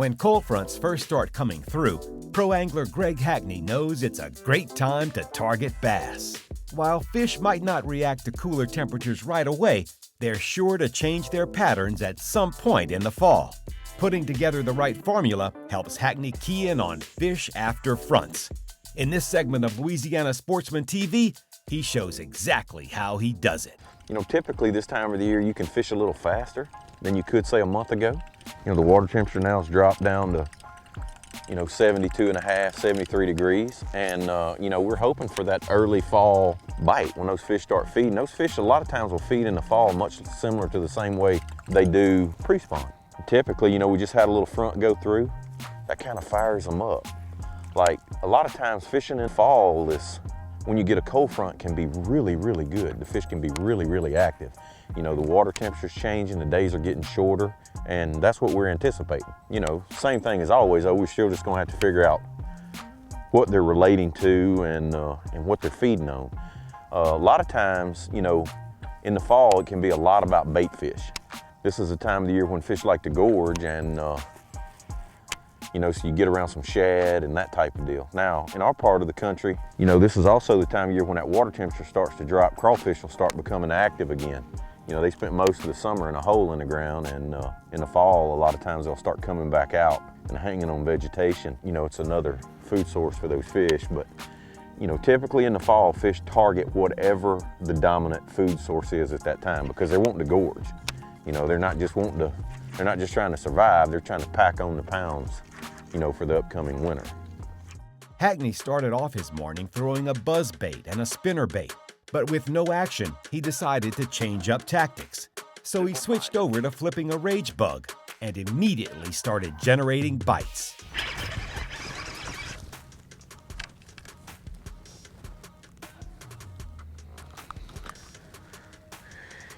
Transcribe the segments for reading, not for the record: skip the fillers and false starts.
When cold fronts first start coming through, pro angler Greg Hackney knows it's a great time to target bass. While fish might not react to cooler temperatures right away, they're sure to change their patterns at some point in the fall. Putting together the right formula helps Hackney key in on fish after fronts. In this segment of Louisiana Sportsman TV, he shows exactly how he does it. You know, typically this time of the year you can fish a little faster than you could, say, a month ago. You know, the water temperature now has dropped down to, 72 and a half, 73 degrees. And, we're hoping for that early fall bite when those fish start feeding. Those fish a lot of times will feed in the fall much similar to the same way they do pre-spawn. Typically, we just had a little front go through. That kind of fires them up. Like, a lot of times fishing in fall is, when you get a cold front, can be really, really good. The fish can be really, really active. The water temperature's changing, the days are getting shorter, and that's what we're anticipating. Same thing as always, though, we're still just gonna have to figure out what they're relating to and what they're feeding on. A lot of times, in the fall, it can be a lot about bait fish. This is the time of the year when fish like to gorge, and so you get around some shad and that type of deal. Now, in our part of the country, this is also the time of year when that water temperature starts to drop. Crawfish will start becoming active again. They spent most of the summer in a hole in the ground, and in the fall, a lot of times they'll start coming back out and hanging on vegetation. It's another food source for those fish, but typically in the fall, fish target whatever the dominant food source is at that time because they're wanting to gorge. They're not just trying to survive, they're trying to pack on the pounds, for the upcoming winter. Hackney started off his morning throwing a buzz bait and a spinner bait, but with no action, he decided to change up tactics. So he switched over to flipping a rage bug and immediately started generating bites.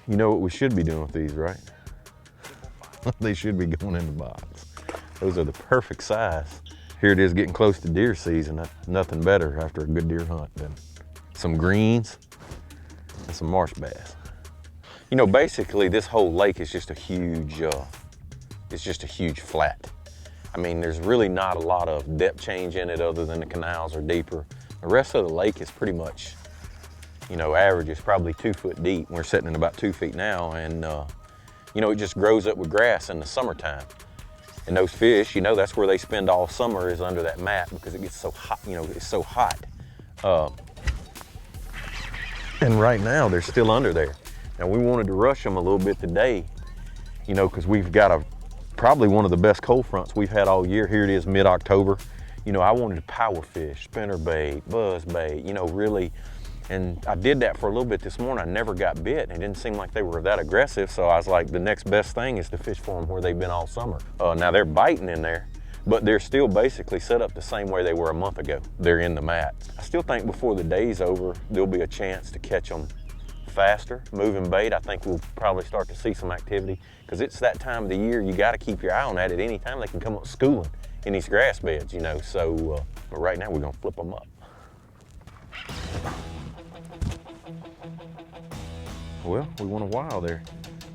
You know what we should be doing with these, right? They should be going in the box. Those are the perfect size. Here it is getting close to deer season. Nothing better after a good deer hunt than some greens and some marsh bass. Basically this whole lake is just a huge, flat. I mean, there's really not a lot of depth change in it other than the canals are deeper. The rest of the lake is pretty much, average is probably 2 foot deep. We're sitting in about 2 feet now, and it just grows up with grass in the summertime. And those fish, that's where they spend all summer, is under that mat because it gets so hot, it's so hot. And right now they're still under there. Now we wanted to rush them a little bit today, because we've got probably one of the best cold fronts we've had all year. Here it is mid-October. I wanted to power fish, spinner bait, buzz bait, really. And I did that for a little bit this morning. I never got bit, and it didn't seem like they were that aggressive, so I was like, the next best thing is to fish for them where they've been all summer. Now they're biting in there, but they're still basically set up the same way they were a month ago. They're in the mat. I still think before the day's over, there'll be a chance to catch them faster. Moving bait, I think we'll probably start to see some activity, because it's that time of the year you got to keep your eye on that. At any time they can come up schooling in these grass beds, so but right now we're gonna flip them up. Well, we won a while there,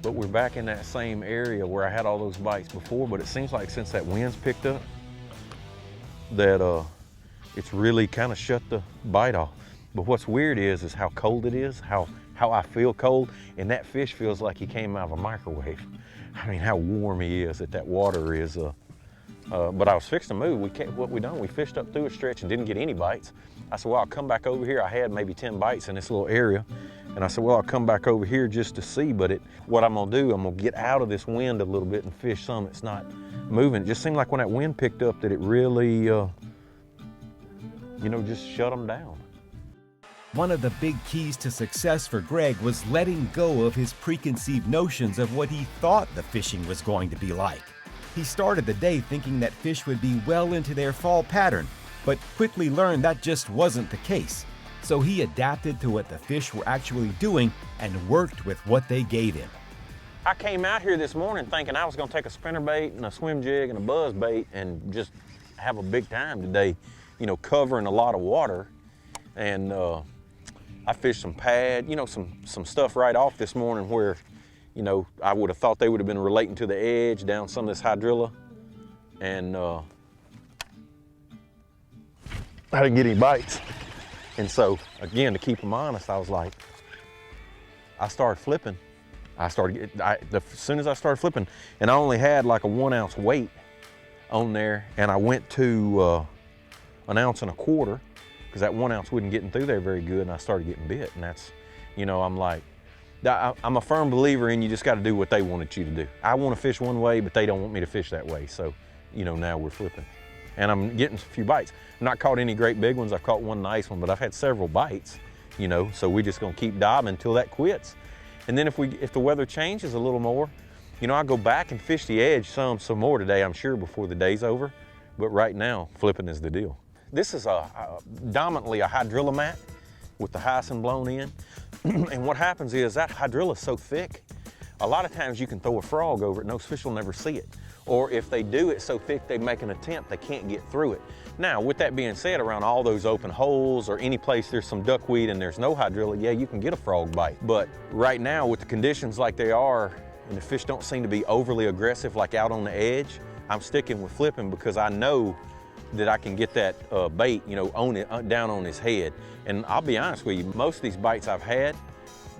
but we're back in that same area where I had all those bites before, but it seems like since that wind's picked up, that it's really kind of shut the bite off. But what's weird is how cold it is, how I feel cold, and that fish feels like he came out of a microwave. I mean, how warm he is, that water is. But I was fixing to move. We fished up through a stretch and didn't get any bites. I said, well, I'll come back over here. I had maybe 10 bites in this little area. And I said, well, I'll come back over here just to see, but what I'm gonna do, I'm gonna get out of this wind a little bit and fish some that's not moving. It just seemed like when that wind picked up that it really, just shut them down. One of the big keys to success for Greg was letting go of his preconceived notions of what he thought the fishing was going to be like. He started the day thinking that fish would be well into their fall pattern, but quickly learned that just wasn't the case. So he adapted to what the fish were actually doing and worked with what they gave him. I came out here this morning thinking I was gonna take a spinner bait and a swim jig and a buzz bait and just have a big time today, covering a lot of water. And I fished some pad, some stuff right off this morning where, I would have thought they would have been relating to the edge down some of this hydrilla and I didn't get any bites. And so, again, to keep them honest, I was like, I started flipping. As soon as I started flipping, and I only had like a 1 ounce weight on there, and I went to 1 ounce and a quarter, because that 1 ounce wasn't getting through there very good, and I started getting bit. And that's, you know, I'm like, I'm a firm believer in you just got to do what they wanted you to do. I want to fish one way, but they don't want me to fish that way. So, you know, now we're flipping. And I'm getting a few bites. I've not caught any great big ones. I've caught one nice one, but I've had several bites, you know, so we're just gonna keep diving until that quits. And then if the weather changes a little more, you know, I'll go back and fish the edge some more today, I'm sure, before the day's over. But right now, flipping is the deal. This is dominantly a hydrilla mat with the hyson blown in. And what happens is that hydrilla is so thick, a lot of times you can throw a frog over it and those fish will never see it. Or if they do, it's so thick they make an attempt, they can't get through it. Now, with that being said, around all those open holes or any place there's some duckweed and there's no hydrilla, yeah, you can get a frog bite. But right now, with the conditions like they are, and the fish don't seem to be overly aggressive like out on the edge, I'm sticking with flipping because I know that I can get that bait, you know, down on his head. And I'll be honest with you, most of these bites I've had,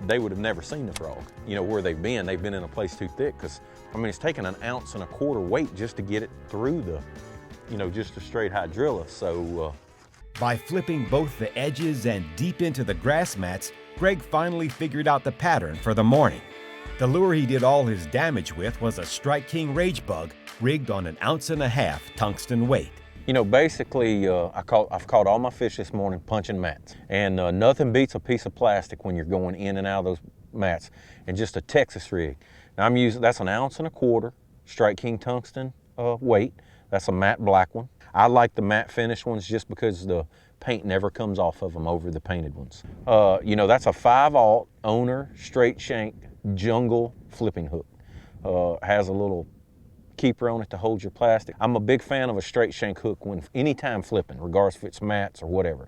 they would have never seen the frog. You know, where they've been in a place too thick, because I mean, it's taken 1 ounce and a quarter weight just to get it through the, you know, just a straight hydrilla. So by flipping both the edges and deep into the grass mats, Greg finally figured out the pattern for the morning. The lure he did all his damage with was a Strike King Rage Bug rigged on 1.5 ounce tungsten weight. You know, basically, I've caught all my fish this morning punching mats. And nothing beats a piece of plastic when you're going in and out of those mats, and just a Texas rig. Now I'm using, that's 1.25 ounces Strike King tungsten weight. That's a matte black one. I like the matte finish ones just because the paint never comes off of them over the painted ones. You know, that's a 5/0 owner straight shank jungle flipping hook. Has a little keeper on it to hold your plastic. I'm a big fan of a straight shank hook when anytime flipping, regardless if it's mats or whatever.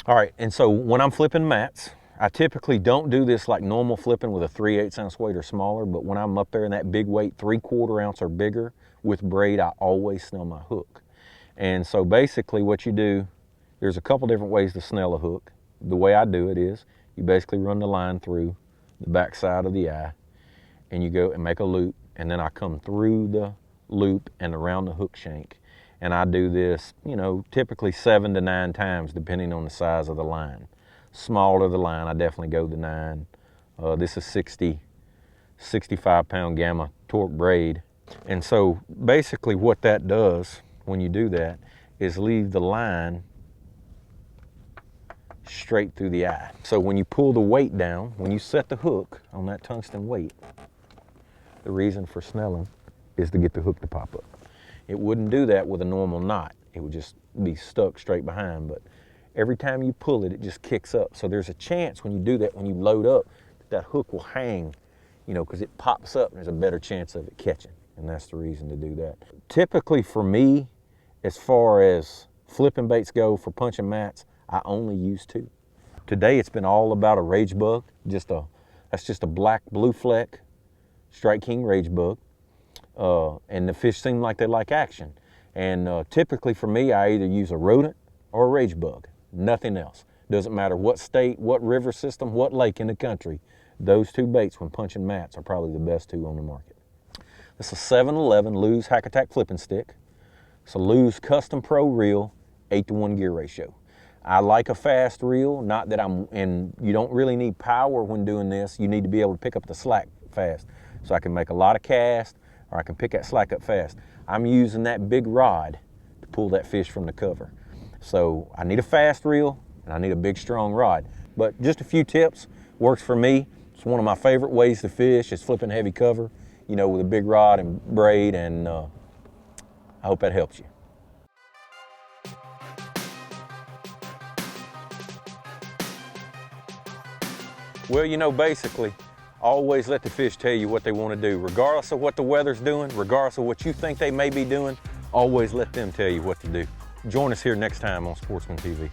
All right, and so when I'm flipping mats, I typically don't do this like normal flipping with a 3/8 ounce weight or smaller, but when I'm up there in that big weight, 3/4 ounce or bigger with braid, I always snell my hook. And so basically what you do, there's a couple different ways to snell a hook. The way I do it is you basically run the line through the back side of the eye, and you go and make a loop, and then I come through the loop and around the hook shank. And I do this, you know, typically 7 to 9 times depending on the size of the line. Smaller the line, I definitely go to 9. This is 65 pound gamma torque braid. And so basically what that does when you do that is leave the line straight through the eye. So when you pull the weight down, when you set the hook on that tungsten weight, the reason for snelling is to get the hook to pop up. It wouldn't do that with a normal knot. It would just be stuck straight behind, but every time you pull it, it just kicks up. So there's a chance when you do that, when you load up, that hook will hang, you know, because it pops up and there's a better chance of it catching. And that's the reason to do that. Typically for me, as far as flipping baits go for punching mats, I only use 2. Today it's been all about a Rage Bug. That's just a black blue fleck Strike King Rage Bug. And the fish seem like they like action. And typically for me, I either use a rodent or a Rage Bug, nothing else. Doesn't matter what state, what river system, what lake in the country, those 2 baits when punching mats are probably the best 2 on the market. It's a 711 Lew's Hack Attack flipping stick. It's a Lew's Custom Pro reel, 8-to-1 gear ratio. I like a fast reel, not that and you don't really need power when doing this. You need to be able to pick up the slack fast. So I can make a lot of casts, or I can pick that slack up fast. I'm using that big rod to pull that fish from the cover. So I need a fast reel and I need a big strong rod. But just a few tips, works for me. It's one of my favorite ways to fish is flipping heavy cover, you know, with a big rod and braid, and I hope that helps you. Well, you know, basically, always let the fish tell you what they want to do. Regardless of what the weather's doing, regardless of what you think they may be doing, always let them tell you what to do. Join us here next time on Sportsman TV.